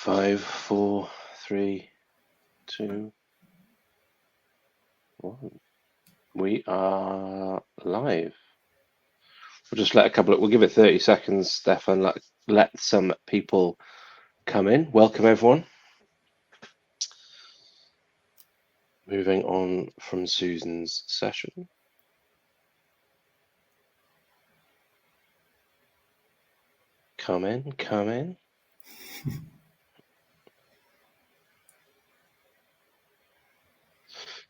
5, 4, 3, 2, 1. We are live. We'll just we'll give it 30 seconds, Stefan, let some people come in. Welcome, everyone. Moving on from Susan's session. Come in, come in.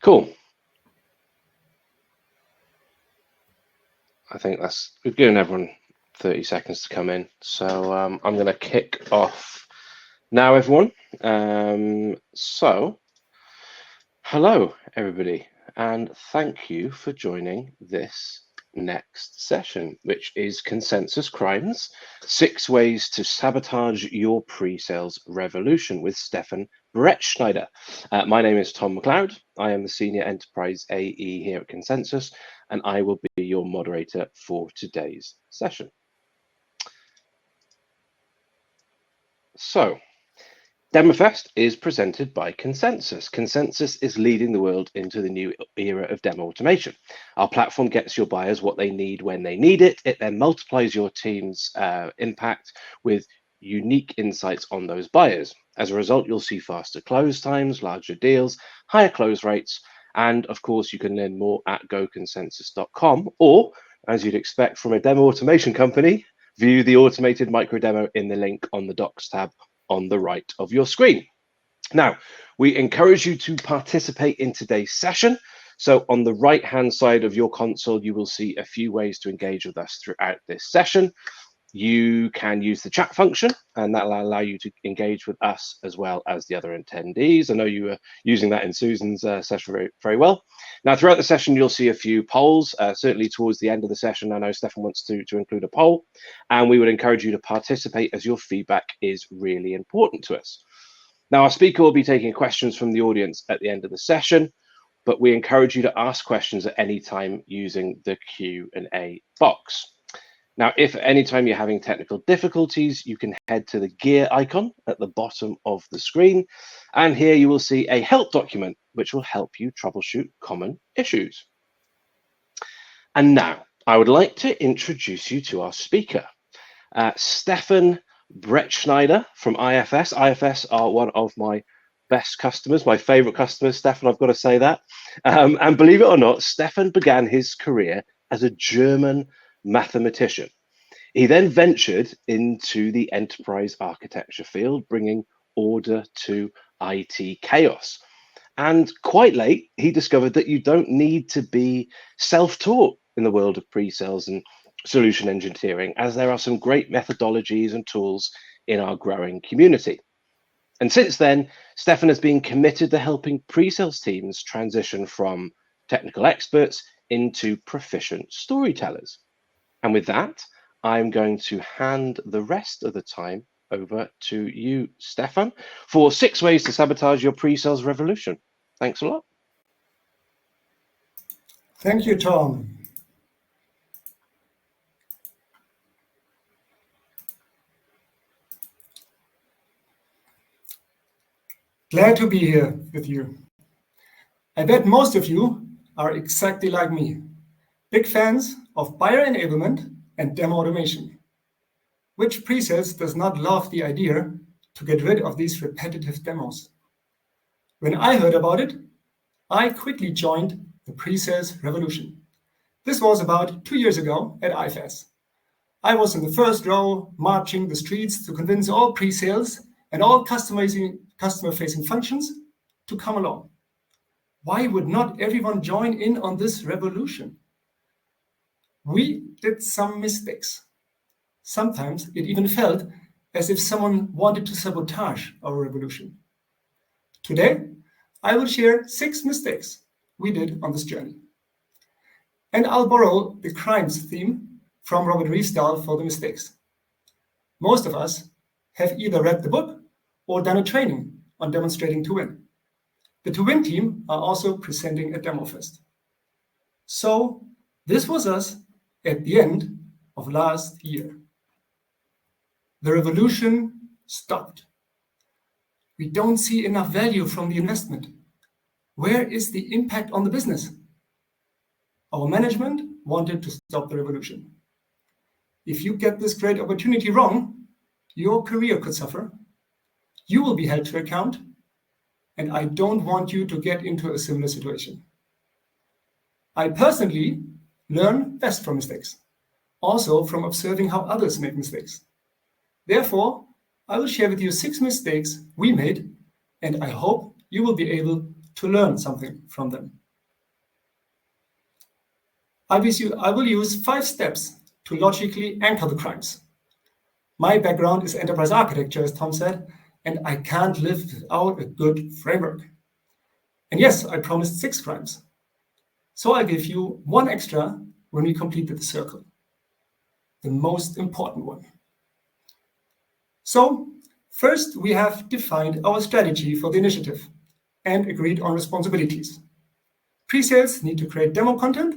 Cool. I think we've given everyone 30 seconds to come in. So I'm going to kick off now, everyone. Hello, everybody, and thank you for joining this next session, which is Consensus Crimes, 6 Ways to Sabotage Your Pre-Sales Revolution with Stefan Brettschneider. My name is Tom McLeod. I am the Senior Enterprise AE here at Consensus, and I will be your moderator for today's session. So, DemoFest is presented by Consensus. Consensus is leading the world into the new era of demo automation. Our platform gets your buyers what they need when they need it. It then multiplies your team's impact with unique insights on those buyers. As a result, you'll see faster close times, larger deals, higher close rates, and of course, you can learn more at goconsensus.com, or, as you'd expect from a demo automation company, view the automated micro demo in the link on the Docs tab on the right of your screen. Now, we encourage you to participate in today's session. So on the right-hand side of your console, you will see a few ways to engage with us throughout this session. You can use the chat function, and that will allow you to engage with us as well as the other attendees. I know you were using that in Susan's session very, very well. Now, throughout the session, you'll see a few polls. Certainly towards the end of the session, I know Stefan wants to include a poll, and we would encourage you to participate as your feedback is really important to us. Now, our speaker will be taking questions from the audience at the end of the session, but we encourage you to ask questions at any time using the Q&A box. Now, if at any time you're having technical difficulties, you can head to the gear icon at the bottom of the screen. And here you will see a help document, which will help you troubleshoot common issues. And now I would like to introduce you to our speaker, Stefan Brettschneider from IFS. IFS are one of my best customers, my favorite customers, Stefan, I've got to say that. And believe it or not, Stefan began his career as a German mathematician. He then ventured into the enterprise architecture field, bringing order to IT chaos. And quite late, he discovered that you don't need to be self-taught in the world of pre-sales and solution engineering, as there are some great methodologies and tools in our growing community. And since then, Stefan has been committed to helping pre-sales teams transition from technical experts into proficient storytellers. And with that, I'm going to hand the rest of the time over to you, Stefan, for 6 ways to sabotage your pre-sales revolution. Thanks a lot. Thank you, Tom. Glad to be here with you. I bet most of you are exactly like me, big fans of buyer enablement and demo automation. Which pre-sales does not love the idea to get rid of these repetitive demos? When I heard about it, I quickly joined the pre-sales revolution. This was about 2 years ago at IFS. I was in the first row, marching the streets to convince all pre-sales and all customer-facing functions to come along. Why would not everyone join in on this revolution? We did some mistakes. Sometimes it even felt as if someone wanted to sabotage our revolution. Today, I will share 6 mistakes we did on this journey. And I'll borrow the crimes theme from Robert Riesdahl for the mistakes. Most of us have either read the book or done a training on demonstrating to win. The To Win team are also presenting at DemoFest. So this was us at the end of last year. The revolution stopped. We don't see enough value from the investment. Where is the impact on the business? Our management wanted to stop the revolution. If you get this great opportunity wrong, your career could suffer. You will be held to account, and I don't want you to get into a similar situation. I personally learn best from mistakes, also from observing how others make mistakes. Therefore, I will share with you 6 mistakes we made, and I hope you will be able to learn something from them. I will use 5 steps to logically anchor the crimes. My background is enterprise architecture, as Tom said, and I can't live without a good framework. And yes, I promised 6 crimes. So I'll give you 1 extra when we completed the circle, the most important one. So first, we have defined our strategy for the initiative and agreed on responsibilities. Pre-sales need to create demo content,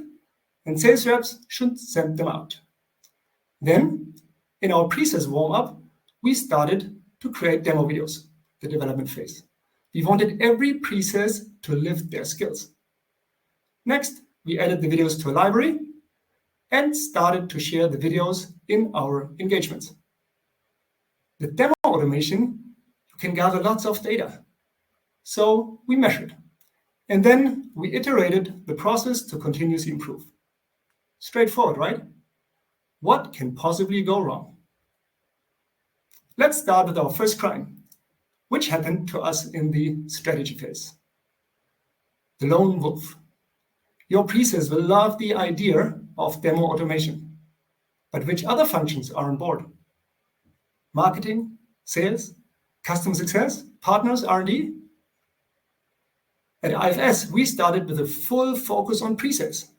and sales reps should send them out. Then, in our pre-sales warm-up, we started to create demo videos, the development phase. We wanted every pre-sales to lift their skills. Next, we added the videos to a library and started to share the videos in our engagements. The demo automation, you can gather lots of data. So we measured. And then we iterated the process to continuously improve. Straightforward, right? What can possibly go wrong? Let's start with our first crime, which happened to us in the strategy phase. The lone wolf. Your pre-sales will love the idea of demo automation. But which other functions are on board? Marketing, sales, customer success, partners, R&D? At IFS, we started with a full focus on pre-sales.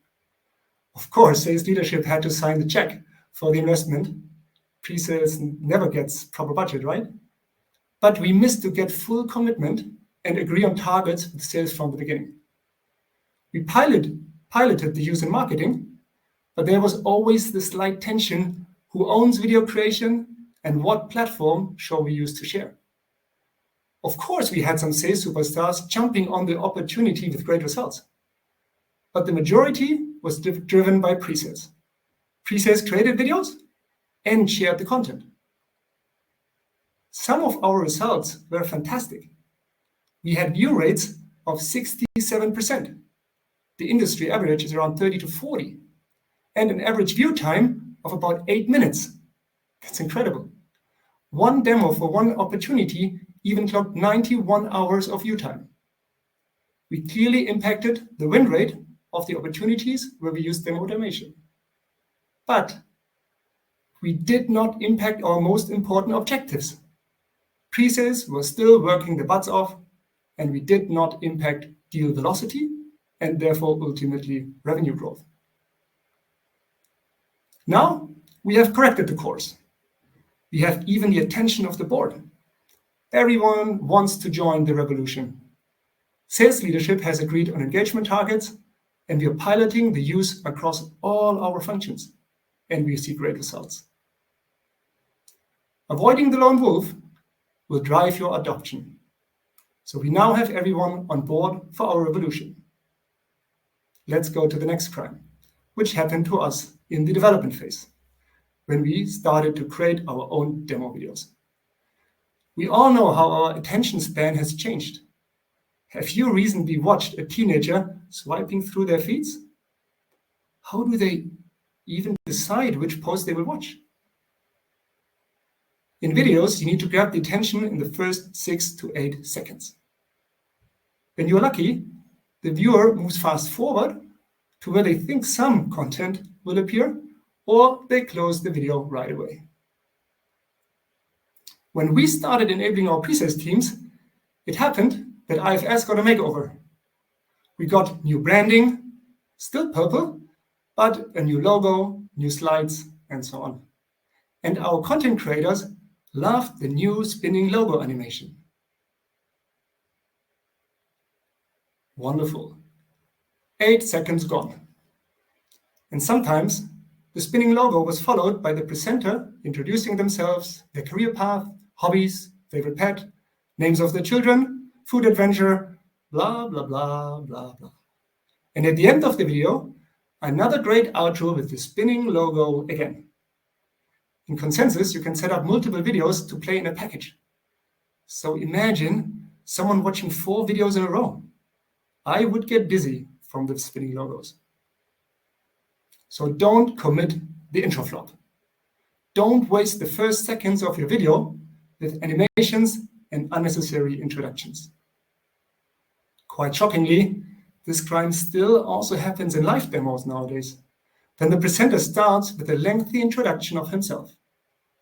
Of course, sales leadership had to sign the check for the investment. Pre-sales never gets proper budget, right? But we missed to get full commitment and agree on targets with sales from the beginning. We piloted the use in marketing, but there was always this slight tension: who owns video creation and what platform shall we use to share? Of course, we had some sales superstars jumping on the opportunity with great results, but the majority was driven by pre-sales. Pre-sales created videos and shared the content. Some of our results were fantastic. We had view rates of 67%. The industry average is around 30 to 40, and an average view time of about 8 minutes. That's incredible. One demo for one opportunity even clocked 91 hours of view time. We clearly impacted the win rate of the opportunities where we used demo automation. But we did not impact our most important objectives. Pre-sales were still working their butts off, and we did not impact deal velocity and therefore ultimately revenue growth. Now we have corrected the course. We have even the attention of the board. Everyone wants to join the revolution. Sales leadership has agreed on engagement targets, and we are piloting the use across all our functions, and we see great results. Avoiding the lone wolf will drive your adoption. So we now have everyone on board for our revolution. Let's go to the next crime, which happened to us in the development phase, when we started to create our own demo videos. We all know how our attention span has changed. Have you recently watched a teenager swiping through their feeds? How do they even decide which post they will watch? In videos, you need to grab the attention in the first 6 to 8 seconds. When you're lucky, the viewer moves fast forward to where they think some content will appear, or they close the video right away. When we started enabling our pre-sales teams, it happened that IFS got a makeover. We got new branding, still purple, but a new logo, new slides, and so on. And our content creators loved the new spinning logo animation. Wonderful. 8 seconds gone. And sometimes the spinning logo was followed by the presenter introducing themselves, their career path, hobbies, favorite pet, names of the children, food adventure, blah, blah, blah, blah, blah. And at the end of the video, another great outro with the spinning logo again. In Consensus, you can set up multiple videos to play in a package. So imagine someone watching 4 videos in a row. I would get dizzy from the spinning logos. So don't commit the intro flop. Don't waste the first seconds of your video with animations and unnecessary introductions. Quite shockingly, this crime still also happens in live demos nowadays. Then the presenter starts with a lengthy introduction of himself,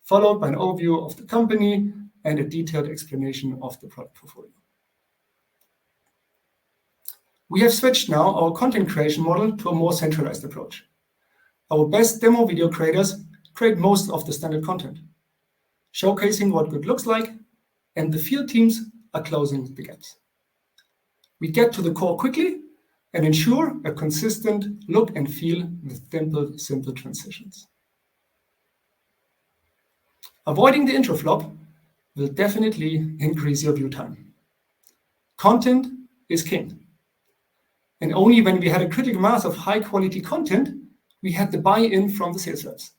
followed by an overview of the company and a detailed explanation of the product portfolio. We have switched now our content creation model to a more centralized approach. Our best demo video creators create most of the standard content, showcasing what good looks like, and the field teams are closing the gaps. We get to the core quickly and ensure a consistent look and feel with simple transitions. Avoiding the intro flop will definitely increase your view time. Content is king. And only when we had a critical mass of high quality content, we had the buy-in from the sales reps.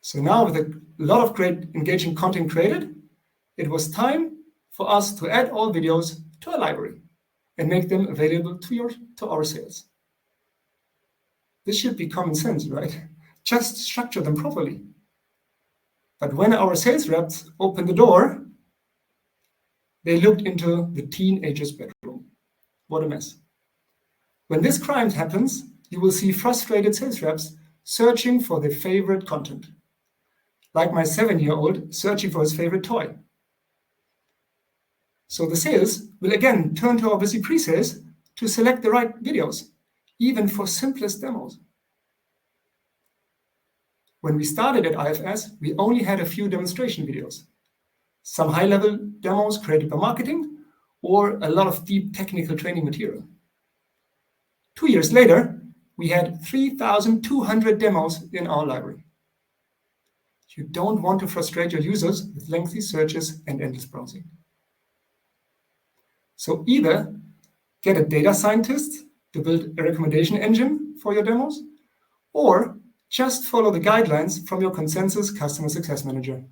So now with a lot of great engaging content created, it was time for us to add all videos to a library and make them available to our sales. This should be common sense, right? Just structure them properly. But when our sales reps opened the door, they looked into the teenager's bedroom. What a mess. When this crime happens, you will see frustrated sales reps searching for their favorite content, like my 7-year-old searching for his favorite toy. So the sales will again turn to our busy pre-sales to select the right videos, even for simplest demos. When we started at IFS, we only had a few demonstration videos, some high-level demos created by marketing, or a lot of deep technical training material. 2 years later, we had 3,200 demos in our library. You don't want to frustrate your users with lengthy searches and endless browsing. So either get a data scientist to build a recommendation engine for your demos, or just follow the guidelines from your Consensus Customer Success Manager.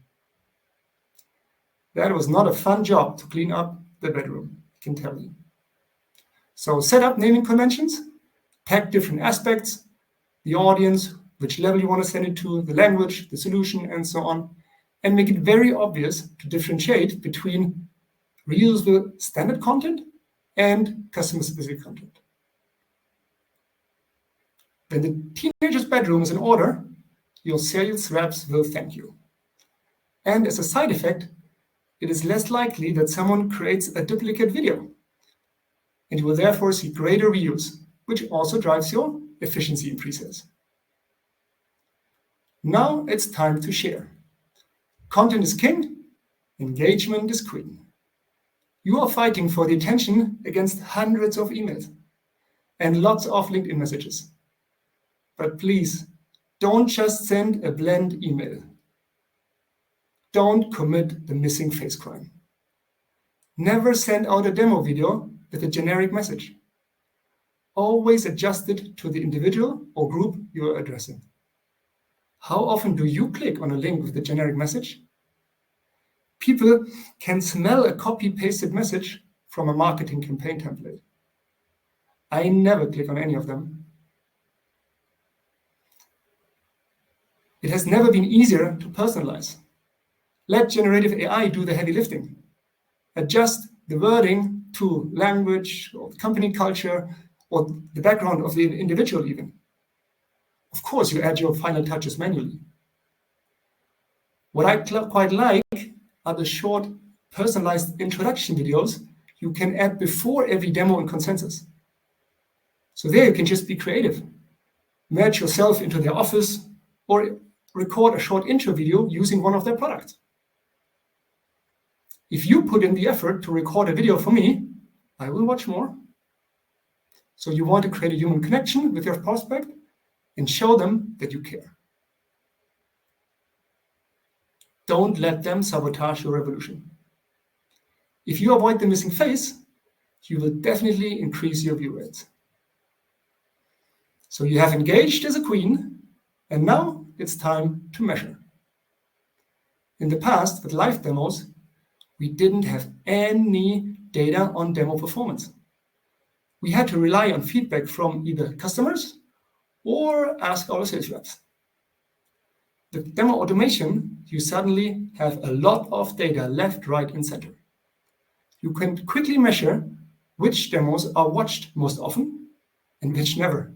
That was not a fun job to clean up the bedroom, I can tell you. So set up naming conventions, tag different aspects, the audience, which level you want to send it to, the language, the solution, and so on, and make it very obvious to differentiate between reusable standard content and customer-specific content. When the teenager's bedroom is in order, your sales reps will thank you. And as a side effect, it is less likely that someone creates a duplicate video. And you will therefore see greater reuse, which also drives your efficiency in pre-sales. Now it's time to share. Content is king, engagement is queen. You are fighting for the attention against hundreds of emails and lots of LinkedIn messages. But please, don't just send a bland email. Don't commit the missing face crime. Never send out a demo video with a generic message. Always adjust it to the individual or group you are addressing. How often do you click on a link with a generic message? People can smell a copy-pasted message from a marketing campaign template. I never click on any of them. It has never been easier to personalize. Let generative AI do the heavy lifting. Adjust the wording to language or company culture or the background of the individual even. Of course, you add your final touches manually. What I quite like are the short personalized introduction videos you can add before every demo in Consensus. So there you can just be creative. Merge yourself into their office or record a short intro video using one of their products. If you put in the effort to record a video for me, I will watch more. So you want to create a human connection with your prospect and show them that you care. Don't let them sabotage your revolution. If you avoid the missing face, you will definitely increase your view rates. So you have engaged as a queen, and now it's time to measure. In the past, with live demos, we didn't have any data on demo performance. We had to rely on feedback from either customers or ask our sales reps. With demo automation, you suddenly have a lot of data left, right, and center. You can quickly measure which demos are watched most often and which never.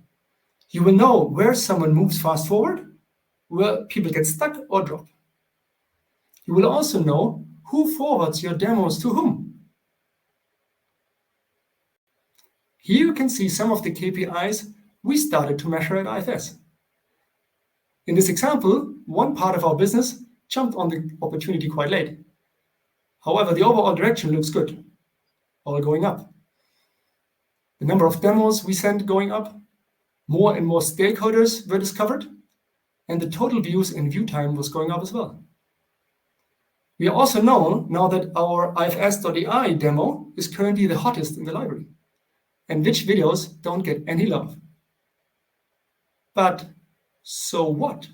You will know where someone moves fast forward, where people get stuck or drop. You will also know who forwards your demos to whom. Here you can see some of the KPIs we started to measure at IFS. In this example, one part of our business jumped on the opportunity quite late. However, the overall direction looks good, all going up. The number of demos we sent going up, more and more stakeholders were discovered, and the total views and view time was going up as well. We also know now that our ifs.ai demo is currently the hottest in the library, and which videos don't get any love. But so what?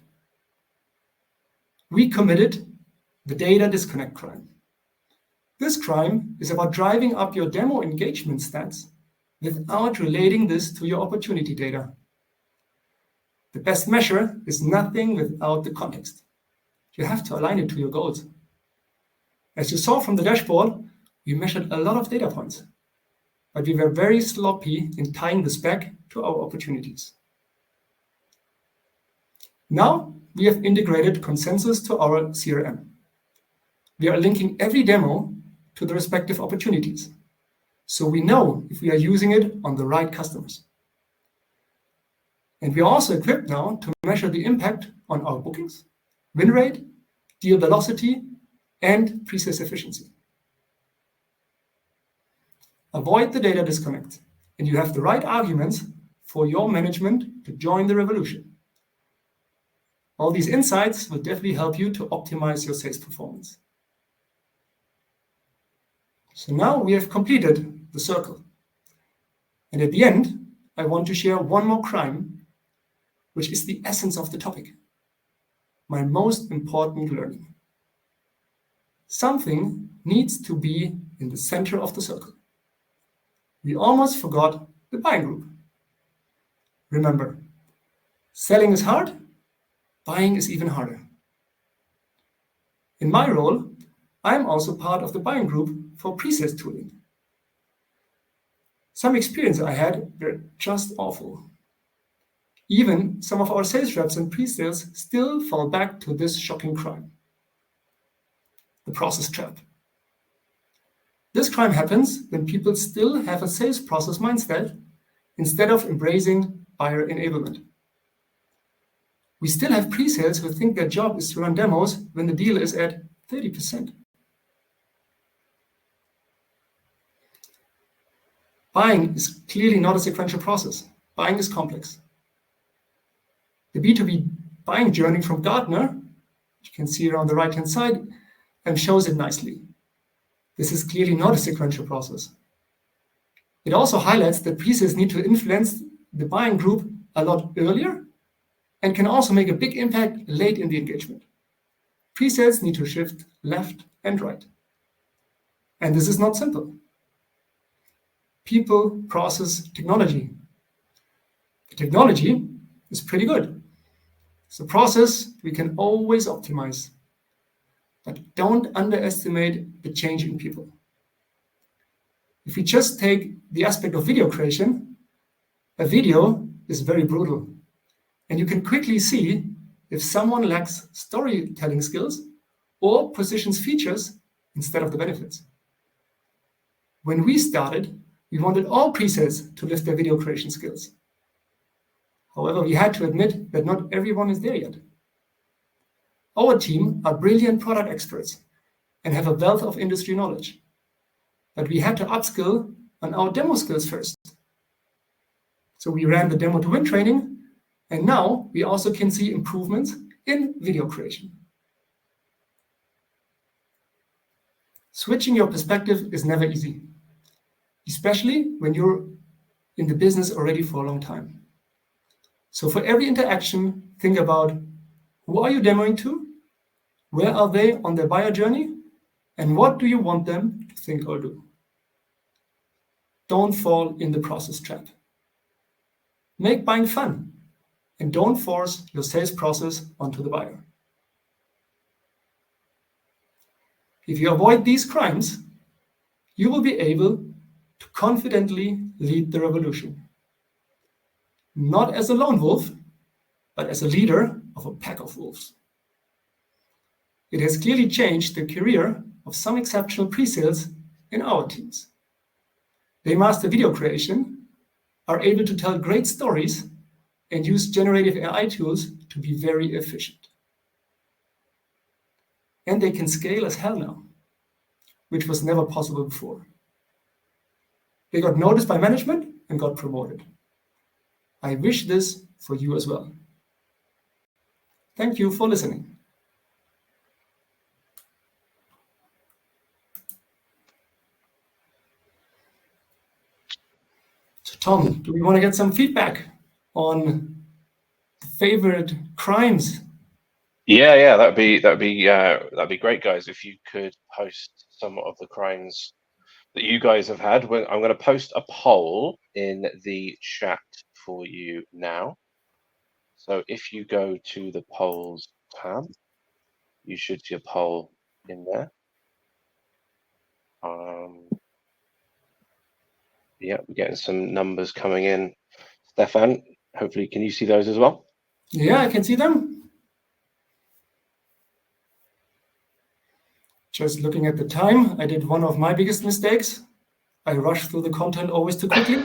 We committed the data disconnect crime. This crime is about driving up your demo engagement stats without relating this to your opportunity data. The best measure is nothing without the context. You have to align it to your goals. As you saw from the dashboard, we measured a lot of data points, but we were very sloppy in tying this back to our opportunities. Now we have integrated consensus to our CRM. We are linking every demo to the respective opportunities, so we know if we are using it on the right customers. And we are also equipped now to measure the impact on our bookings, win rate, deal velocity, and pre-sales efficiency. Avoid the data disconnect, and you have the right arguments for your management to join the revolution. All these insights will definitely help you to optimize your sales performance. So now we have completed the circle. And at the end, I want to share one more crime, which is the essence of the topic. My most important learning. Something needs to be in the center of the circle. We almost forgot the buying group. Remember, selling is hard, buying is even harder. In my role, I'm also part of the buying group for pre-sales tooling. Some experience I had were just awful. Even some of our sales reps and pre-sales still fall back to this shocking crime. The process trap. This crime happens when people still have a sales process mindset instead of embracing buyer enablement. We still have pre-sales who think their job is to run demos when the deal is at 30%. Buying is clearly not a sequential process. Buying is complex. The B2B buying journey from Gartner, you can see it on the right-hand side, and shows it nicely. This is clearly not a sequential process. It also highlights that pre-sales need to influence the buying group a lot earlier and can also make a big impact late in the engagement. Pre-sales need to shift left and right. And this is not simple. People, process, technology. The technology is pretty good. It's a process we can always optimize. But don't underestimate the change in people. If we just take the aspect of video creation, a video is very brutal. And you can quickly see if someone lacks storytelling skills or positions features instead of the benefits. When we started, we wanted all pre-sales to lift their video creation skills. However, we had to admit that not everyone is there yet. Our team are brilliant product experts and have a wealth of industry knowledge. But we had to upskill on our demo skills first. So we ran the demo to win training, and now we also can see improvements in video creation. Switching your perspective is never easy, especially when you're in the business already for a long time. So for every interaction, think about who are you demoing to? Where are they on their buyer journey? And what do you want them to think or do? Don't fall in the process trap. Make buying fun and don't force your sales process onto the buyer. If you avoid these crimes, you will be able to confidently lead the revolution. Not as a lone wolf, but as a leader of a pack of wolves. It has clearly changed the career of some exceptional pre-sales in our teams. They master video creation, are able to tell great stories, and use generative AI tools to be very efficient. And they can scale as hell now, which was never possible before. They got noticed by management and got promoted. I wish this for you as well. Thank you for listening. So Tom, do we want to get some feedback on favorite crimes? Yeah, that'd be great, guys. If you could post some of the crimes that you guys have had. I'm going to post a poll in the chat for you now. So if you go to the polls tab, you should see a poll in there. Yeah, we're getting some numbers coming in. Stefan, hopefully, can you see those as well? Yeah, I can see them. Just looking at the time, I did one of my biggest mistakes. I rushed through the content always too quickly.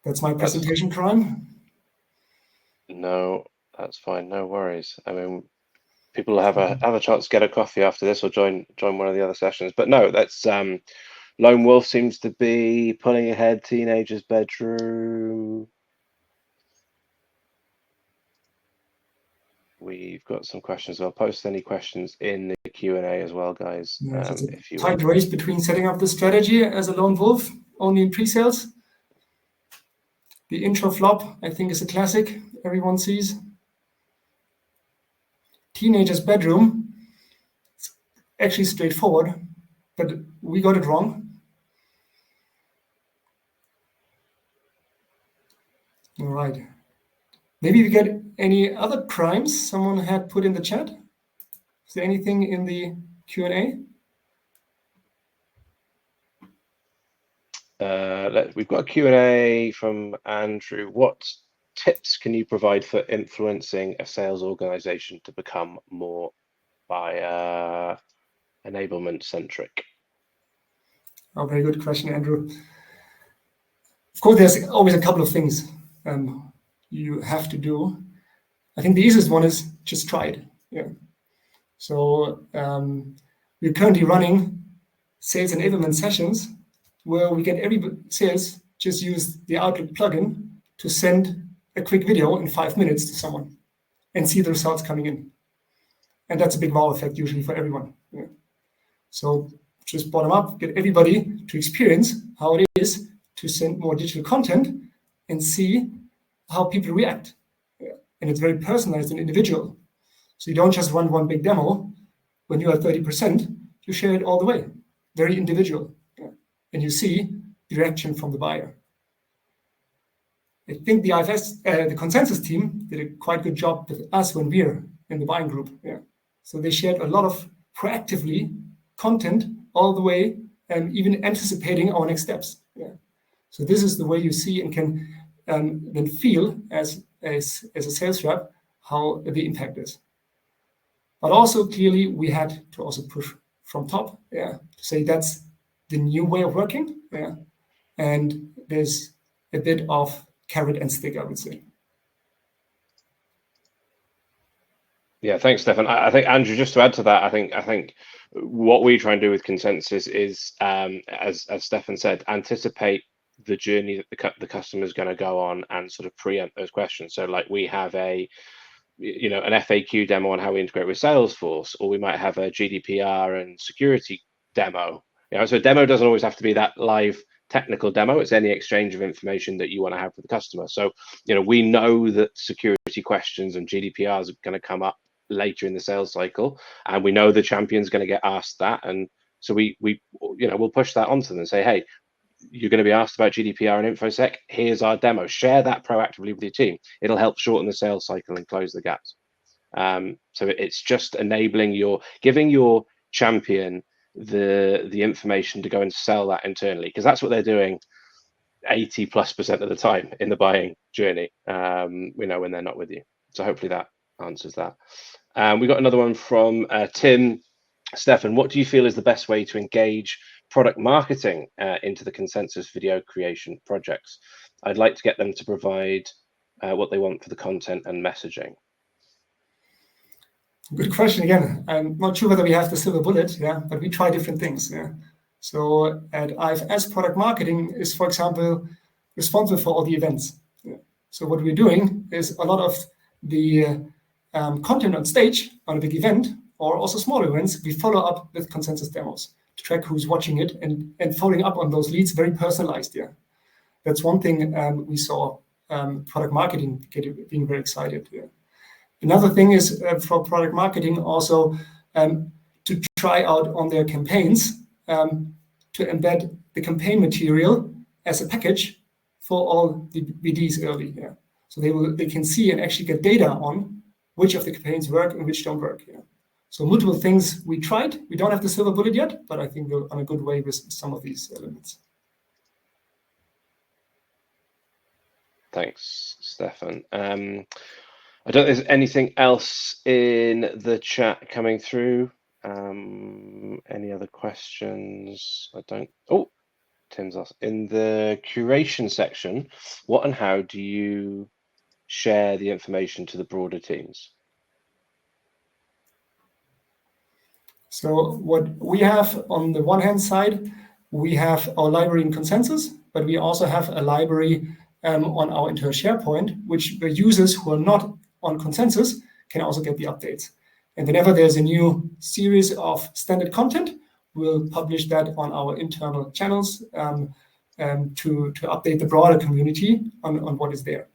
That's my presentation crime. No, that's fine. No worries. I mean, people have a chance to get a coffee after this or join one of the other sessions. But no, that's Lone Wolf seems to be pulling ahead. Teenager's bedroom. We've got some questions. I'll post any questions in the Q&A as well, guys. Yeah, it's a if you tight race between setting up the strategy as a lone wolf, only in pre-sales. The intro flop, I think, is a classic everyone sees. Teenager's bedroom, it's actually straightforward, but we got it wrong. All right. Maybe we get any other crimes someone had put in the chat. Is there anything in the Q&A? We've got a Q&A from Andrew. What tips can you provide for influencing a sales organization to become more buyer enablement centric? Oh, very good question, Andrew. Of course, there's always a couple of things you have to do. I think the easiest one is just try it. Yeah. So we're currently running sales enablement sessions where we get every sales just use the Outlook plugin to send a quick video in 5 minutes to someone and see the results coming in. And that's a big wow effect usually for everyone. Yeah. So just bottom up, get everybody to experience how it is to send more digital content and see how people react. Yeah. And it's very personalized and individual. So you don't just run one big demo. When you are 30%, you share it all the way. Very individual. Yeah. And you see the reaction from the buyer. I think the IFS, the consensus team, did a quite good job with us when we're in the buying group. Yeah. So they shared a lot of proactively content all the way, and even anticipating our next steps. Yeah. So this is the way you see and can then feel as a sales rep how the impact is. But also clearly we had to also push from top, yeah, to say that's the new way of working, yeah, and there's a bit of carrot and stick, I would say. Yeah, thanks, Stefan. I think, Andrew, just to add to that, I think what we try and do with consensus is, as Stefan said, anticipate the journey that the customer is going to go on and sort of preempt those questions. So like we have a an FAQ demo on how we integrate with Salesforce, or we might have a GDPR and security demo. So a demo doesn't always have to be that live technical demo. It's any exchange of information that you want to have with the customer. So, we know that security questions and GDPR is going to come up later in the sales cycle, and we know the champion's going to get asked that. And so we'll push that onto them and say, hey, you're going to be asked about GDPR and InfoSec. Here's our demo. Share that proactively with your team. It'll help shorten the sales cycle and close the gaps. So it's just giving your champion the information to go and sell that internally, because that's what they're doing 80+% of the time in the buying journey. When they're not with you. So hopefully that answers that. We got another one from Tim. Stefan, what do you feel is the best way to engage product marketing into the Consensus video creation projects? I'd like to get them to provide what they want for the content and messaging. Good question again. I'm not sure whether we have the silver bullet, but we try different things. So at IFS, product marketing is, for example, responsible for all the events. So what we're doing is a lot of the content on stage on a big event, or also small events, we follow up with Consensus demos to track who's watching it and following up on those leads, very personalized. That's one thing we saw product marketing being very excited. Another thing is for product marketing also to try out on their campaigns to embed the campaign material as a package for all the BDs early. So they can see and actually get data on which of the campaigns work and which don't work. So multiple things we tried. We don't have the silver bullet yet, but I think we're on a good way with some of these elements. Thanks, Stefan. I don't think there's anything else in the chat coming through. Any other questions? Tim's asked. In the curation section, what and how do you share the information to the broader teams? So what we have on the one hand side, we have our library in Consensus, but we also have a library on our internal SharePoint, which the users who are not on Consensus can also get the updates. And whenever there's a new series of standard content, we'll publish that on our internal channels to update the broader community on what is there.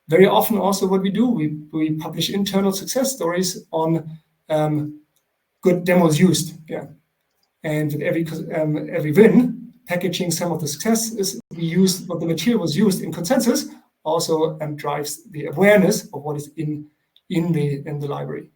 Very often also what we do, we publish internal success stories on good demos used. And with every win, packaging some of the successes we use, what the material was used in Consensus, also drives the awareness of what is in the library.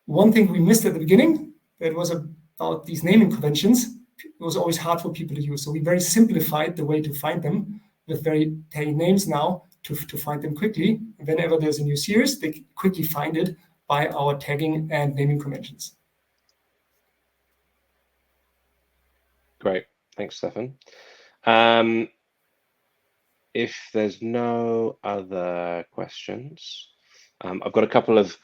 One thing we missed at the beginning, that was about these naming conventions. It was always hard for people to use. So we very simplified the way to find them with very tagging names now to find them quickly. And whenever there's a new series, they quickly find it by our tagging and naming conventions. Great. Thanks, Stefan. If there's no other questions, I've got a couple of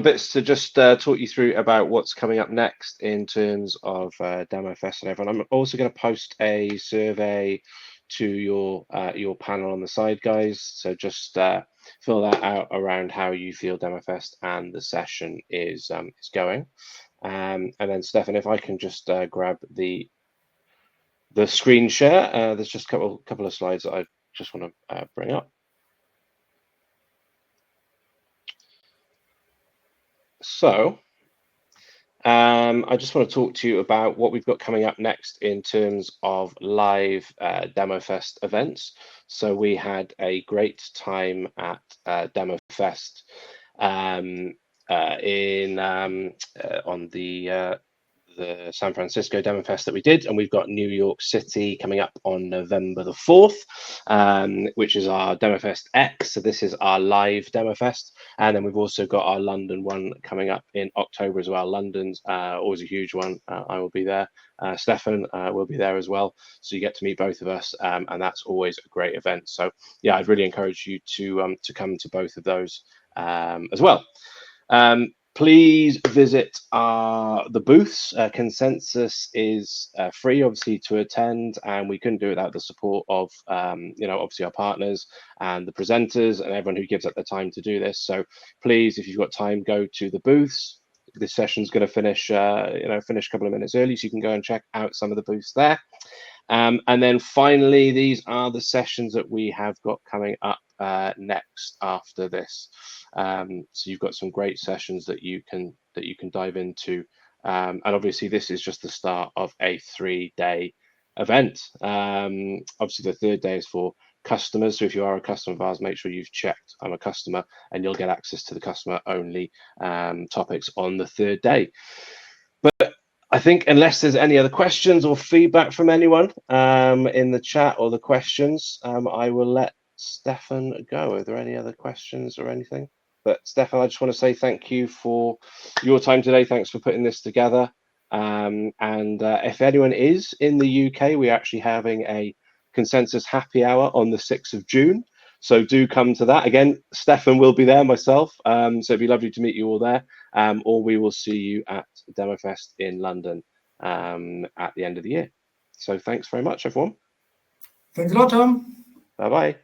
bits to just talk you through about what's coming up next in terms of DemoFest and everyone. I'm also going to post a survey to your panel on the side, guys. So just fill that out around how you feel DemoFest and the session is going. And then Stefan, if I can just grab the screen share, there's just a couple of slides that I just want to bring up. So I just want to talk to you about what we've got coming up next in terms of live DemoFest events. So we had a great time at DemoFest on the San Francisco DemoFest that we did, and we've got New York City coming up on November the 4th, which is our DemoFest X. So this is our live DemoFest, and then we've also got our London one coming up in October as well. London's always a huge one. I will be there. Stefan will be there as well, so you get to meet both of us, and that's always a great event. So I'd really encourage you to come to both of those as well. Please visit the booths. Consensus is free, obviously, to attend, and we couldn't do it without the support of, obviously our partners and the presenters and everyone who gives up their time to do this. So please, if you've got time, go to the booths. This session's going to finish, finish a couple of minutes early, so you can go and check out some of the booths there. And then finally, these are the sessions that we have got coming up next after this. So you've got some great sessions that you can dive into, and obviously this is just the start of a 3-day event. Obviously the third day is for customers, so if you are a customer of ours, make sure you've checked I'm a customer, and you'll get access to the customer only topics on the third day. But I think unless there's any other questions or feedback from anyone in the chat or the questions, I will let Stefan go. Are there any other questions or anything? But Stefan, I just want to say thank you for your time today. Thanks for putting this together. And if anyone is in the UK, we're actually having a consensus happy hour on the 6th of June. So do come to that. Again, Stefan will be there, myself. So it'd be lovely to meet you all there. Or we will see you at DemoFest in London at the end of the year. So thanks very much, everyone. Thanks a lot, Tom. Bye-bye.